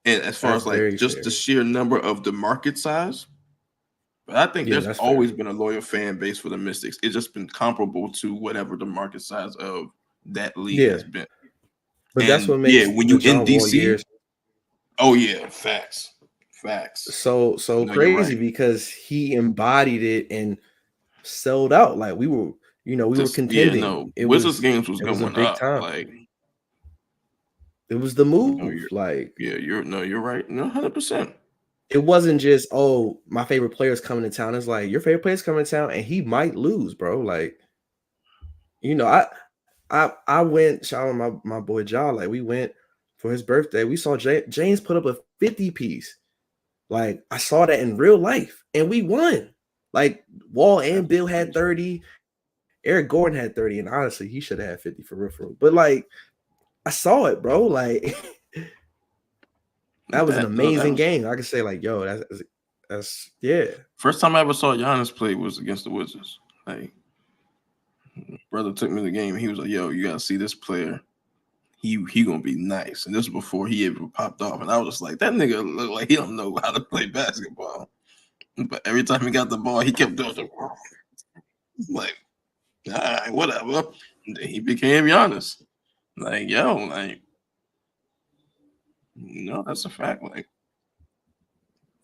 And as far as like just the sheer number of the market size. But I think there's always been a loyal fan base for the Mystics. It's just been comparable to whatever the market size of that league has been. But that's what makes when you in DC. Oh yeah, facts. So crazy because he embodied it and sold out. Like we were, we were contending. Yeah, no, Wizards games was going up. Time. Like it was the move. You're right. No, 100%. It wasn't just, oh, my favorite player's coming to town. It's like your favorite player's coming to town and he might lose, bro. Like, I went, shout out my boy Ja. Like we went for his birthday. We saw James put up a 50 piece. Like I saw that in real life and we won. Like Wall and Bill had 30. Eric Gordon had 30. And honestly, he should have had 50 for real. But like, I saw it, bro. Like that was an amazing game. I could say like, yo, that's yeah. First time I ever saw Giannis play was against the Wizards. Like, brother took me to the game. He was like, yo, you gotta see this player. He gonna be nice. And this was before he ever popped off. And I was just like, that nigga look like he don't know how to play basketball. But every time he got the ball, he kept doing like, all right, whatever. And then he became Giannis. Like, yo, like, no, that's a fact. Like,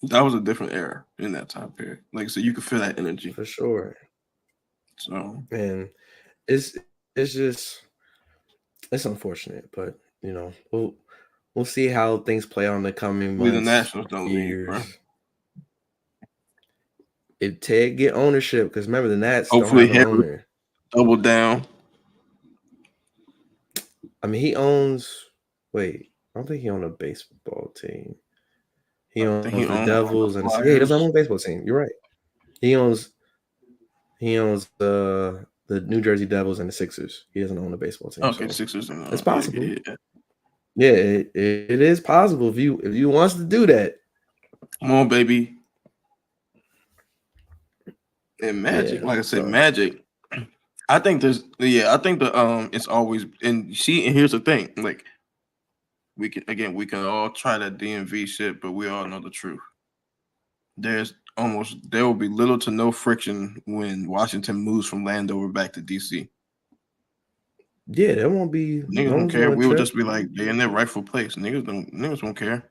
that was a different era in that time period. Like, so you could feel that energy for sure. So, and it's just it's unfortunate, but we'll see how things play on the coming months. The Nationals don't leave, bro. If Ted get ownership, because remember the Nats hopefully don't have an owner. Double down. I mean, he owns. Wait, I don't think he owns a baseball team. He I think owns he the owns Devils the and yeah, he doesn't own Flyers. a baseball team. You're right. He owns the New Jersey Devils and the Sixers. He doesn't own a baseball team, Okay, so Sixers and it's yeah, possible. yeah, yeah. Yeah, it is possible if you wants to do that. Come on, baby. And Magic, Yeah. like I said, So Magic. I think there's I think the it's always and here's the thing, like we can all try that DMV shit, but we all know the truth. There will be little to no friction when Washington moves from Landover back to DC. yeah, there won't be Niggas no won't one's care. gonna We will trip. just be like they're in their rightful place. Niggas won't care.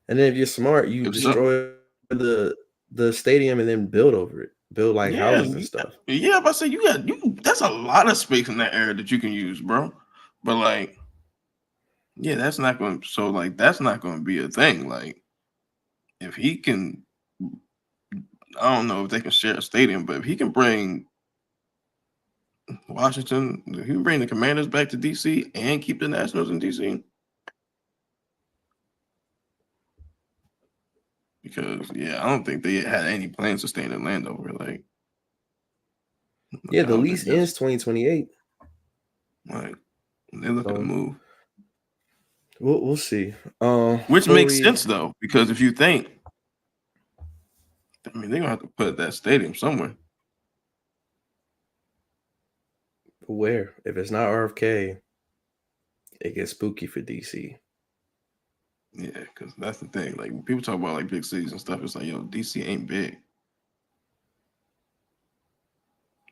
And then if you're smart, you If so, destroy the stadium and then build over it. Build like yeah, houses and stuff. yeah. But I say you. That's a lot of space in that area that you can use, bro. But like, yeah, that's not going. So like, that's not going to be a thing. Like, if he can, I don't know if they can share a stadium, but if he can bring Washington, if he can bring the Commanders back to DC and keep the Nationals in DC. Because I don't think they had any plans to stay in Landover. Like Yeah, I the don't think lease ends 2028. like they're looking to So move. we'll see. Which Before makes we sense though, because if you think, I mean, they're gonna have to put that stadium somewhere. where if it's not RFK, it gets spooky for DC. Yeah, because that's the thing. Like when people talk about like big cities and stuff, it's like, yo, DC ain't big.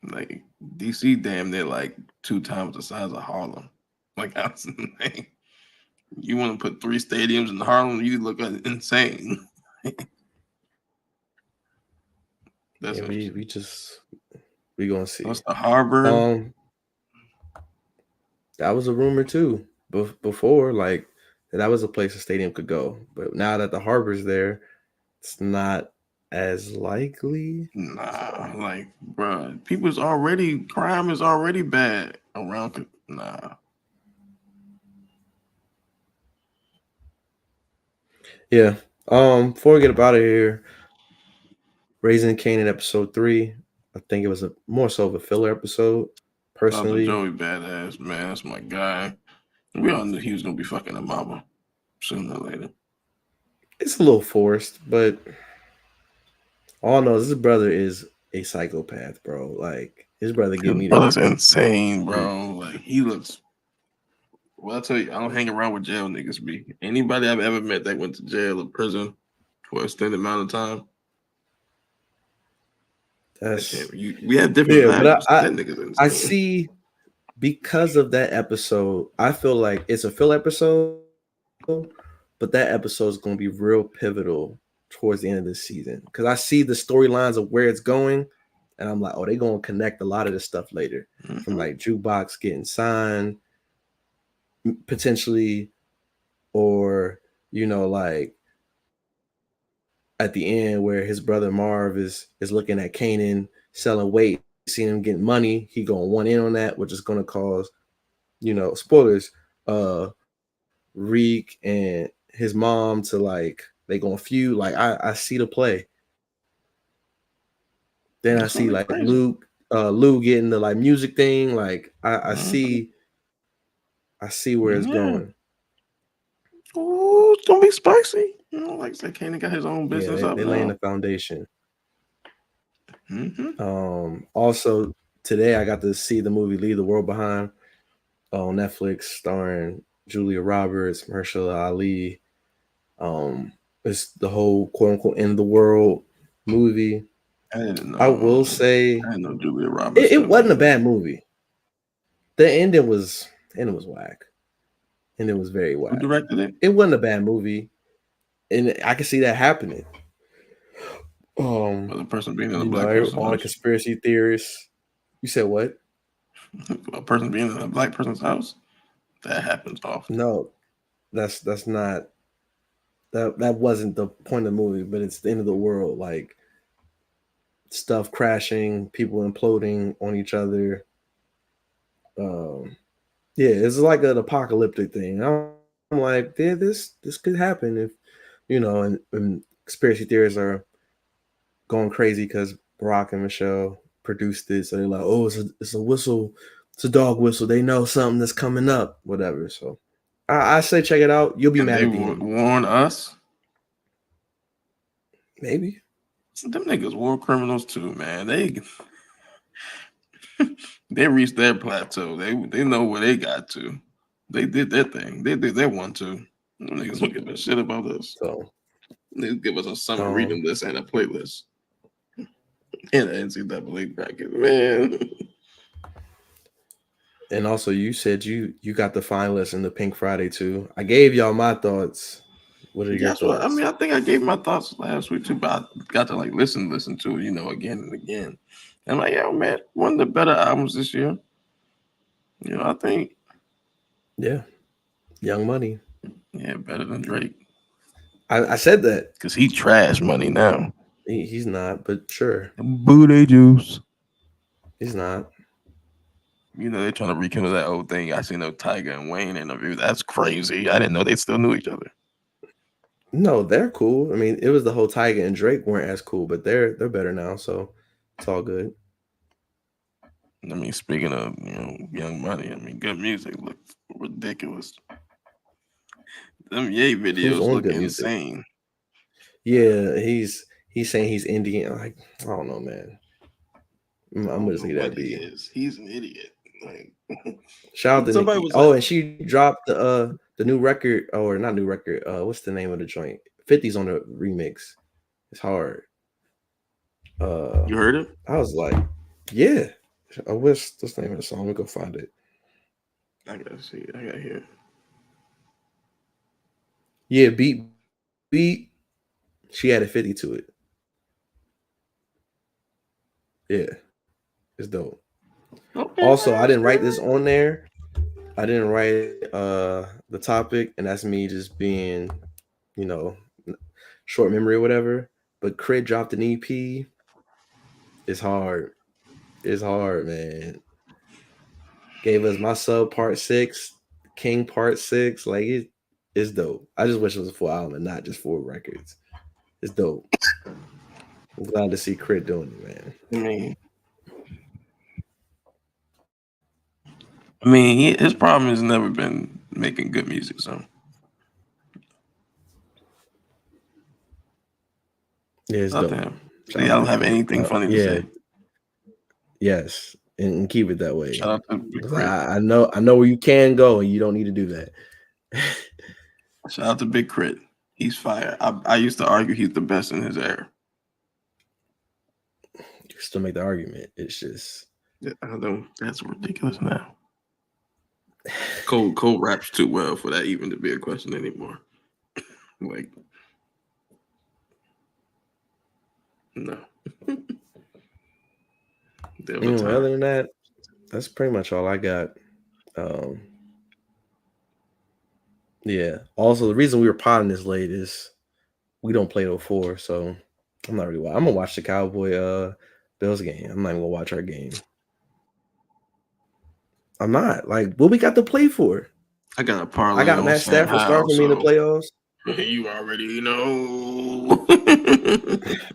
Like DC, damn near like 2 times the size of Harlem. Like, like you want to put 3 stadiums in Harlem, you look insane. That's Yeah, interesting. we gonna see. What's the harbor? That was a rumor too. Before, like that was a place a stadium could go. But now that the harbor's there, it's not as likely. Nah, So like, bro, crime is already bad around. Nah. yeah. Before we get up out of here, Raising Kanan episode 3. I think it was more so of a filler episode. Shout out to Personally, Joey Badass, man. That's my guy. We all knew he was gonna be fucking a mama sooner or later. it's a little forced, but all I know is his brother is a psychopath, bro. Like his brother give me the Brother's insane, bro. Like he looks. Well, I tell you, I don't hang around with jail niggas. Be anybody I've ever met that went to jail or prison for an extended amount of time. We have different values. but That nigga's insane. I see because of that episode, I feel like it's a filler episode, but that episode is going to be real pivotal towards the end of the season because I see the storylines of where it's going, and I'm like, oh, they're going to connect a lot of this stuff later, from like Jukebox getting signed, potentially, or like at the end where his brother Marv is looking at Kanan selling weight, seeing him getting money, he going one in on that, which is going to cause, spoilers, Reek and his mom to like they gonna feud. Like I see the play. Then I see like crazy. Lou getting the like music thing. Like I see where it's going. Oh, it's gonna be spicy. Like I said, Kanan got his own business Yeah, up they now. laying the foundation. Mm-hmm. Also today I got to see the movie Leave the World Behind on Netflix, starring Julia Roberts, Mahershala Ali. It's the whole quote unquote end of the world movie. I didn't know. I will say I didn't know Julia Roberts. it wasn't a bad movie. The ending was whack. And it was very whack. Who directed it? It wasn't a bad movie. And I can see that happening. The person being in a black person's all the house. conspiracy theorists. You said what? A person being in a black person's house? That happens often. No, that's not that wasn't the point of the movie, but it's the end of the world, like stuff crashing, people imploding on each other. Yeah, it's like an apocalyptic thing. I'm like, yeah, this could happen if and conspiracy theories are going crazy because Barack and Michelle produced it. So they're like, oh, it's a whistle. It's a dog whistle. They know something that's coming up, whatever. So I say check it out. You'll be And mad they at the end. warn us. Maybe. Them niggas war criminals too, man. They reached their plateau. They know where they got to. They did their thing. They did their one too. Them niggas don't give a shit about us. So They give us a summer reading list and a playlist. And an NCAA bracket, man. And also, you said you got the finalists in the Pink Friday too. I gave y'all my thoughts. What are your thoughts? I mean, I think I gave my thoughts last week too, but I got to like listen to it, again and again. And I'm like, yo, man, one of the better albums this year. I think. Yeah, Young Money. Yeah, better than Drake. I said that because he trash money now. He's not, but sure. Booty juice. He's not. They're trying to rekindle that old thing. I seen no Tyga and Wayne interview. That's crazy. I didn't know they still knew each other. No, they're cool. I mean, it was the whole Tyga and Drake weren't as cool, but they're better now, so it's all good. I mean, speaking of Young Money, I mean, good music looks ridiculous. Them Ye videos look insane. Yeah, he's saying he's Indian. Like, I don't know, man. I'm gonna say that be. He's an idiot. Like, shout out to Nicki. And she dropped the new record, or not new record. What's the name of the joint? 50's on the remix. It's hard. You heard it? I was like, yeah. What's the name of the song? Let me go find it. I gotta see it. I gotta hear it. Yeah, beat. She added 50 to it. Yeah, it's dope. Okay. Also, I didn't write this on there. I didn't write the topic, and that's me just being, short memory or whatever. But Crit dropped an EP. It's hard. It's hard, man. Gave us My Sub Part 6, King Part 6. Like, it's dope. I just wish it was a full album and not just 4 records. It's dope. I'm glad to see Crit doing it, man. I mean, his problem has never been making good music, so. Yeah, it's dope. I don't have anything funny to say. Yes, and keep it that way. Shout out to Big Crit. I know where you can go, and you don't need to do that. Shout out to Big Crit. He's fire. I used to argue he's the best in his era. You still make the argument. It's just. I know that's ridiculous now. Cole raps too well for that even to be a question anymore. Like, no. Other than that, that's pretty much all I got. Yeah. Also, the reason we were potting this late is we don't play till 4, so I'm not really. I'm gonna watch the Cowboy Bills game. I'm not even gonna watch our game. I'm not. Like, what we got to play for? I got a parlay. I got Matt Stafford starting for me in the playoffs. You already know.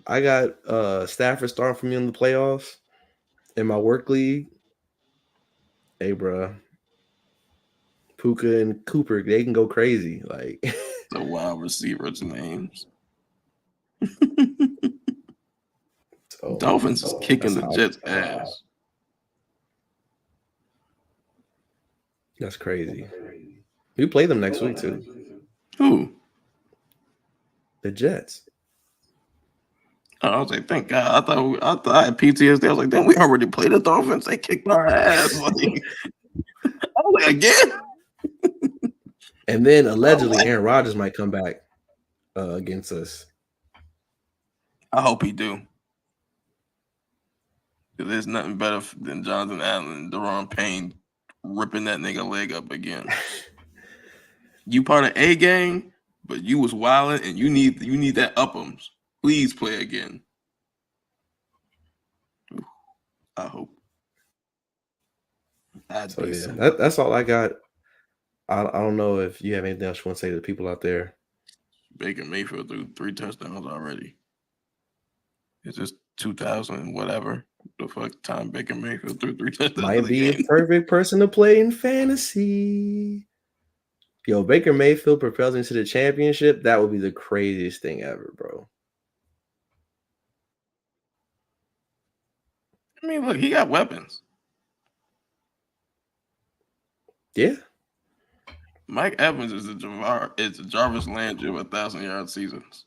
I got Stafford starting for me in the playoffs in my work league. Hey, bro. Puka and Cooper, they can go crazy. Like the wild receivers' names. Dolphins is kicking the Jets' ass. That's crazy. We play them next week too. Who? The Jets. Oh, I was like, thank God. I thought I had PTSD. I was like, then we already played the Dolphins. They kicked our ass. I was like, again. And then allegedly Aaron Rodgers might come back against us. I hope he do. There's nothing better than Jonathan Allen and Daron Payne ripping that nigga leg up again. You part of A gang, but you was wilding and you need that uppums. Please play again. I hope. That's all I got. I don't know if you have anything else you want to say to the people out there. Baker Mayfield threw 3 touchdowns already. It's just 2000 whatever the fuck time Baker Mayfield threw 3 touchdowns in Might the be a game. perfect person to play in fantasy. Yo, Baker Mayfield propels into the championship. That would be the craziest thing ever, bro. I mean, look, he got weapons. Yeah. Mike Evans is a Jarvis Landry of 1,000-yard seasons.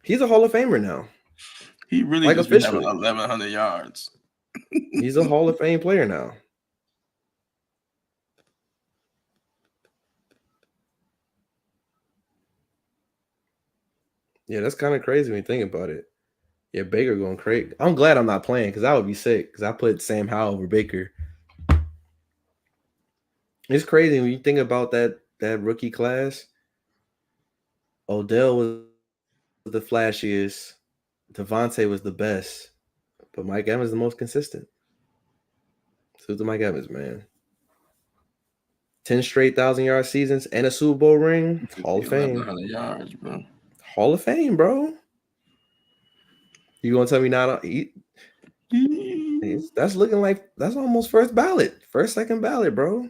He's a Hall of Famer now. He really Like just be having officially. 1,100 yards. He's a Hall of Fame player now. Yeah, that's kind of crazy when you think about it. Yeah, Baker going crazy. I'm glad I'm not playing because I would be sick because I put Sam Howell over Baker. It's crazy when you think about that rookie class. Odell was the flashiest. Devontae was the best. But Mike Evans is the most consistent. Salute to Mike Evans, man. 10 straight 1,000-yard seasons and a Super Bowl ring. Hall of Fame. 1,100 yards, bro. Hall of Fame, bro. You gonna tell me not? That's looking like that's almost first ballot, second ballot, bro.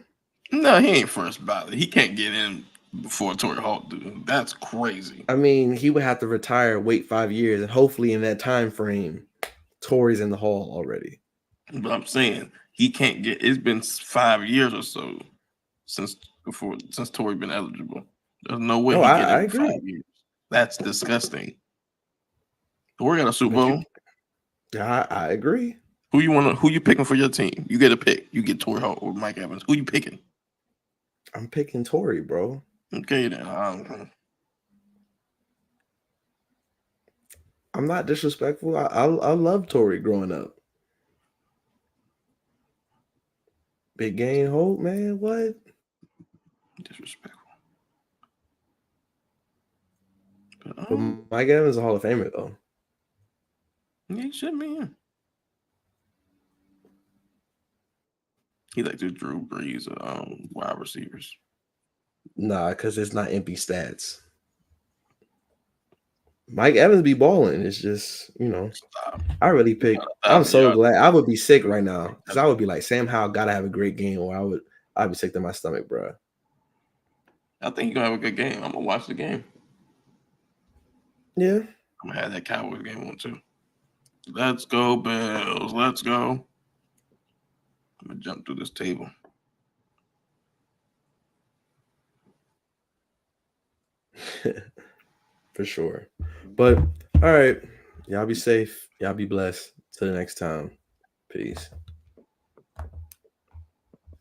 No, he ain't first ballot. He can't get in before Torrey Holt, dude. That's crazy. I mean, he would have to retire, wait 5 years, and hopefully in that time frame, Torrey's in the Hall already. But I'm saying he can't get. It's been 5 years or so since Torrey been eligible. There's no way I in 5 years. That's disgusting. Torrey got a Super Bowl. I agree. Who you picking for your team? You get a pick. You get Torrey Holt or Mike Evans. Who you picking? I'm picking Torrey, bro. Okay, then. I'm not disrespectful. I love Torrey growing up. Big game Holt, man. What? Disrespectful. But Mike Evans is a Hall of Famer, though. Yeah, he should be. Yeah. He like the Drew Brees wide receivers. Nah, because it's not empty stats. Mike Evans be balling. It's just, Stop. I really pick. I'm so glad. I would be sick right now because I would be like, Sam Howell gotta have a great game, or I'd be sick to my stomach, bro. I think he's gonna have a good game. I'm gonna watch the game. Yeah. I'm gonna have that Cowboys game on too. Let's go, Bills. Let's go. I'm gonna jump through this table. For sure. But all right. Y'all be safe. Y'all be blessed. Till the next time. Peace.